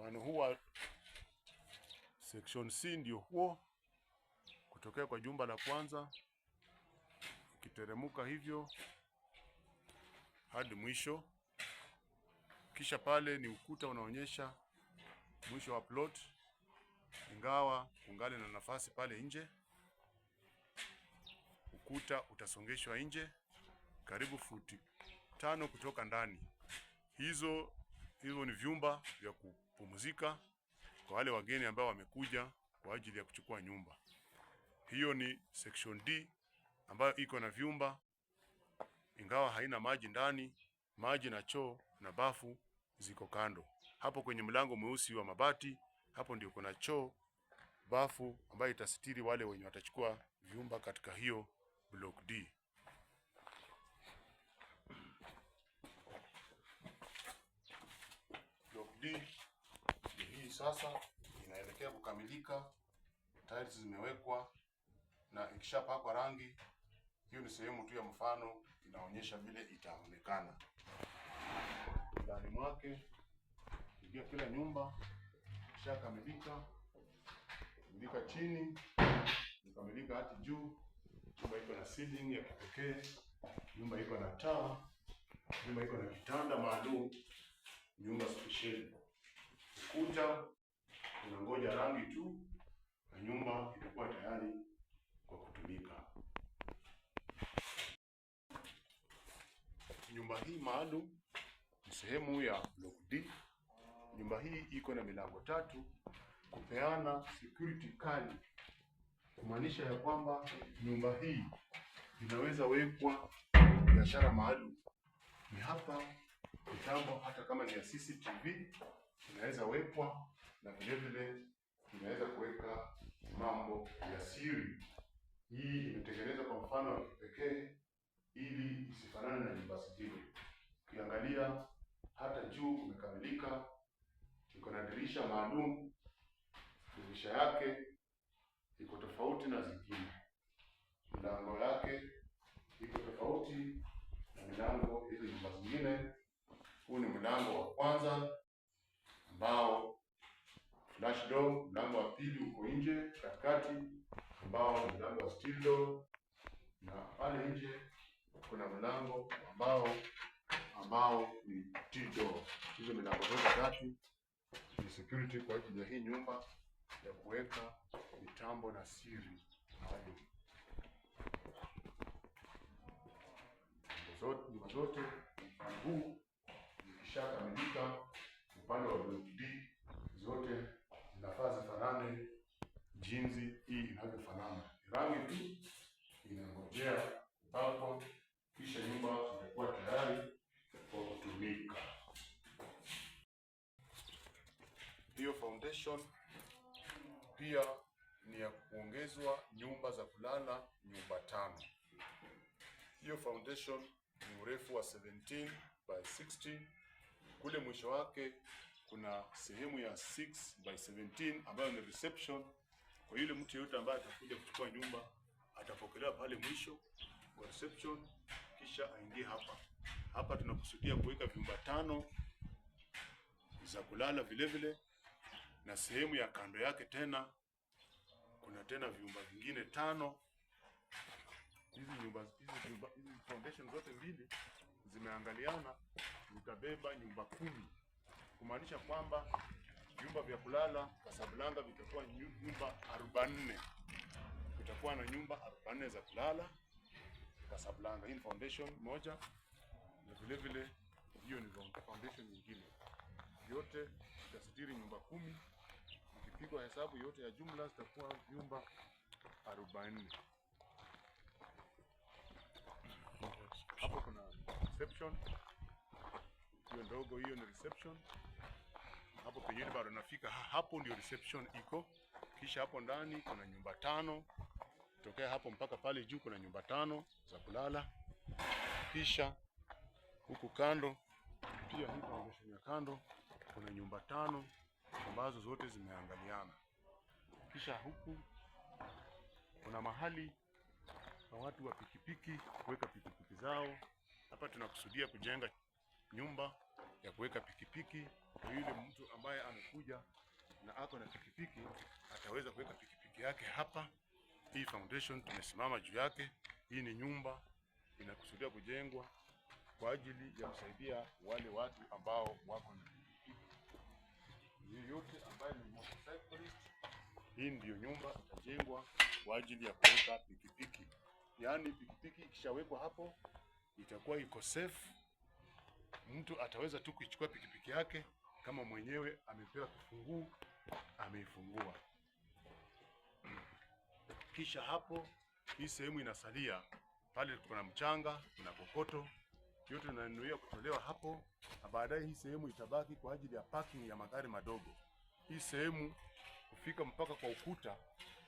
Mfano huu wa section C ndio huo, kutokea kwa jumba la kwanza ukiteremuka hivyo hadi mwisho. Kisha pale ni ukuta unaonyesha mwisho wa plot, ingawa kungali na nafasi pale nje. Ukuta utasongeshwa nje karibu futi 5 kutoka ndani. Hivyo ni vyumba vya kupumzika kwa wale wageni ambao wamekuja kwa ajili ya kuchukua nyumba. Hiyo ni section D ambayo iko na vyumba, ingawa haina maji ndani. Maji na choo na bafu ziko kando. Hapo kwenye mlango mweusi wa mabati, hapo ndio kuna choo, bafu ambayo itasitiri wale wenye watachukua vyumba katika hiyo block D. Block D hii sasa inaelekea kukamilika. Tiles zimewekwa na ikishapakwa rangi. Hiyo ni sehemu tu ya mfano, inaonyesha vile itaonekana ndani mwake. Ingia kila nyumba ishakamilika, kamilika chini, kamilika hadi juu. Nyumba iko na ceiling ya kipekee, nyumba iko na taa, nyumba iko na kitanda maalum, nyumba special. Ukuta unangoja rangi tu na nyumba itakuwa tayari kwa kutumika. Nyumba hii maalum ni sehemu ya block D. Nyumba hii iko na milango 3 kupeana security kali, kumaanisha ya kwamba nyumba hii inaweza wekwa biashara maalum. Ni hapa mitambo hata kama ni ya CCTV inaweza wekwa, na vile vile inaweza kuweka mambo ya siri. Hii imetengenezwa kwa mfano wa kipekee ili isifanane na nyumba zingine. Ukiangalia hata juu umekamilika, iko na dirisha maalum. Dirisha yake iko tofauti na zingine, milango yake iko tofauti na milango hizo nyumba zingine. Huu ni mlango wa kwanza ambao flash door, mlango wa pili uko nje katikati ambao ni mlango wa steel door, na pale nje kuna mlango ambao ni T-door. Hizo milango zote 3 ni security kwa ajili ya hii nyumba ya kuweka mitambo na siri maalum. Nyumba zote mfano huu ikishakamilika, upande wa block D zote zinafaa zifanane jinsi hii inavyofanana. Rangi tu inangojea kupakwa, kisha nyumba itakuwa tayari kwa kutumika. Hiyo foundation pia ni ya kuongezwa nyumba za kulala, nyumba 5. Hiyo foundation ni urefu wa 17 by 60. Kule mwisho wake kuna sehemu ya 6 by 17 ambayo ni reception. Kwa yule mtu yeyote ambaye atakuja kuchukua nyumba, atapokelewa pale mwisho kwa reception, kisha aingie hapa. Hapa tunakusudia kuweka vyumba 5 za kulala vile vile, na sehemu ya kando yake tena kuna tena vyumba vingine 5. Hizi foundation zote mbili zimeangaliana, zitabeba nyumba 10, kumaanisha kwamba vyumba vya kulala Casablanca vitakuwa nyumba 44. Vitakuwa na nyumba 44 za kulala Casablanca. Hii ni foundation moja, na vile vile hiyo ni foundation nyingine. Yote itasitiri nyumba 10. Ukipigwa hesabu yote ya jumla zitakuwa nyumba 44. Hapo kuna reception, hiyo ndogo, hiyo ni reception. Hapo penyewe bado nafika, hapo ndio reception iko. Kisha hapo ndani kuna nyumba 5. Tokea hapo mpaka pale juu kuna nyumba 5 za kulala. Kisha huku kando pia hii foundation ya kando kuna nyumba 5 ambazo zote zimeangaliana. Kisha huku kuna mahali na watu wa pikipiki kuweka pikipiki zao. Hapa tunakusudia kujenga nyumba ya kuweka pikipiki. Kwa yule mtu ambaye amekuja na ako na pikipiki ataweza kuweka pikipiki yake hapa. Hii foundation tumesimama juu yake. Hii ni nyumba inakusudia kujengwa kwa ajili ya kusaidia wale watu ambao wako na pikipiki. Yeyote ambaye ni motorcyclist, hii ndiyo nyumba itajengwa kwa ajili ya kuweka pikipiki. Yaani pikipiki ikishawekwa hapo itakuwa iko safe. Mtu ataweza tu kuichukua pikipiki yake kama mwenyewe amepewa kifunguu, ameifungua. Kisha hapo hii sehemu inasalia pale, kuna mchanga, kuna kokoto, yote inanuia kutolewa hapo, na baadaye hii sehemu itabaki kwa ajili ya parking ya magari madogo. Hii sehemu kufika mpaka kwa ukuta,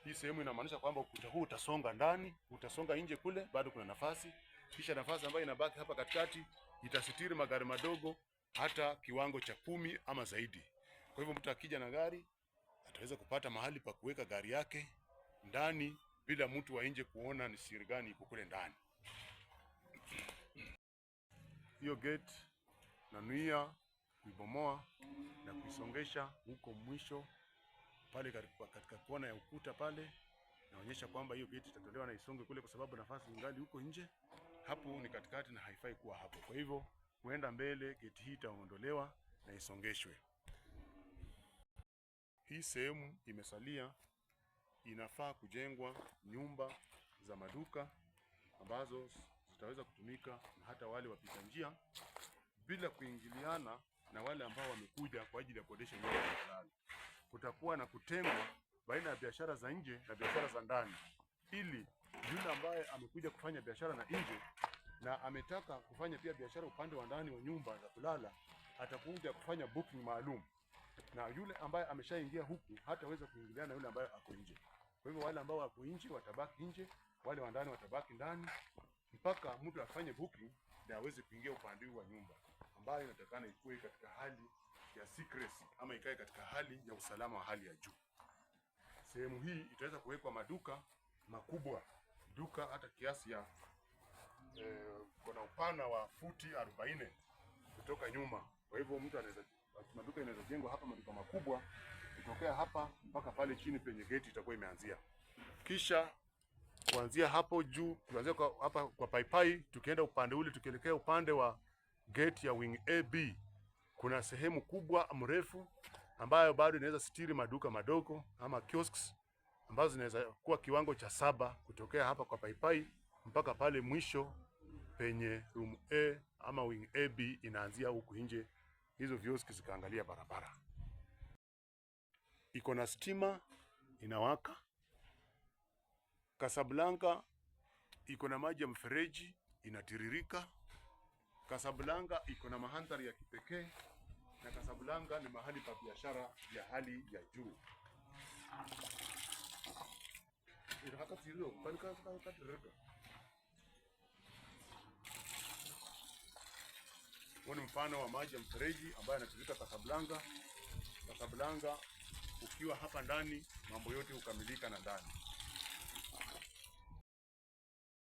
hii sehemu inamaanisha kwamba ukuta huu utasonga ndani, utasonga nje kule, bado kuna nafasi. Kisha nafasi ambayo inabaki hapa katikati itasitiri magari madogo hata kiwango cha 10 ama zaidi. Kwa hivyo mtu akija na gari ataweza kupata mahali pa kuweka gari yake ndani bila mtu wa nje kuona ni siri gani iko kule ndani. Hiyo gate nanuia kuibomoa na kuisongesha huko mwisho pale katika kona ya ukuta pale. Naonyesha kwamba hiyo gate itatolewa na isonge kule, kwa sababu nafasi ingali huko nje. Hapo ni katikati na haifai kuwa hapo. Kwa hivyo kuenda mbele, gate hii itaondolewa na isongeshwe. Hii sehemu imesalia inafaa kujengwa nyumba za maduka ambazo zitaweza kutumika na hata wale wapita njia bila kuingiliana na wale ambao wamekuja kwa ajili ya kukodesha nyumba za kulala. Kutakuwa na kutengwa baina ya biashara za nje na biashara za ndani, ili yule ambaye amekuja kufanya biashara na nje na ametaka kufanya pia biashara upande wa ndani wa nyumba za kulala atakuja kufanya booking maalum, na yule ambaye ameshaingia huku hataweza kuingiliana na yule ambaye ako nje. Kwa hivyo wale ambao wako nje watabaki nje, wale wa ndani watabaki ndani, mpaka mtu afanye booking na aweze kuingia upande wa nyumba ambayo inatakana ikuwe katika hali ya secrecy ama ikae katika hali ya usalama wa hali ya juu. Sehemu hii itaweza kuwekwa maduka makubwa, duka hata kiasi ya kuna upana wa futi 40 kutoka nyuma. Kwa hivyo mtu anaweza, maduka inaweza jengwa hapa, maduka makubwa kutokea hapa mpaka pale chini penye gate itakuwa imeanzia. Kisha kuanzia hapo juu, kuanzia hapa kwa paipai, tukienda upande ule, tukielekea upande wa gate ya wing AB, kuna sehemu kubwa mrefu ambayo bado inaweza sitiri maduka madogo ama kiosks ambazo zinaweza kuwa kiwango cha 7 kutokea hapa kwa paipai mpaka pale mwisho penye room A ama wing AB inaanzia huku nje. Hizo kioski zikaangalia barabara. Iko na stima inawaka. Casablanca iko na maji ya mfereji inatiririka. Casablanca iko na mandhari ya kipekee, na Casablanca ni mahali pa biashara ya hali ya juu. Huu ni mfano wa maji ya mfereji ambayo yanatiririka Casablanca. Casablanca ukiwa hapa ndani mambo yote hukamilika na ndani.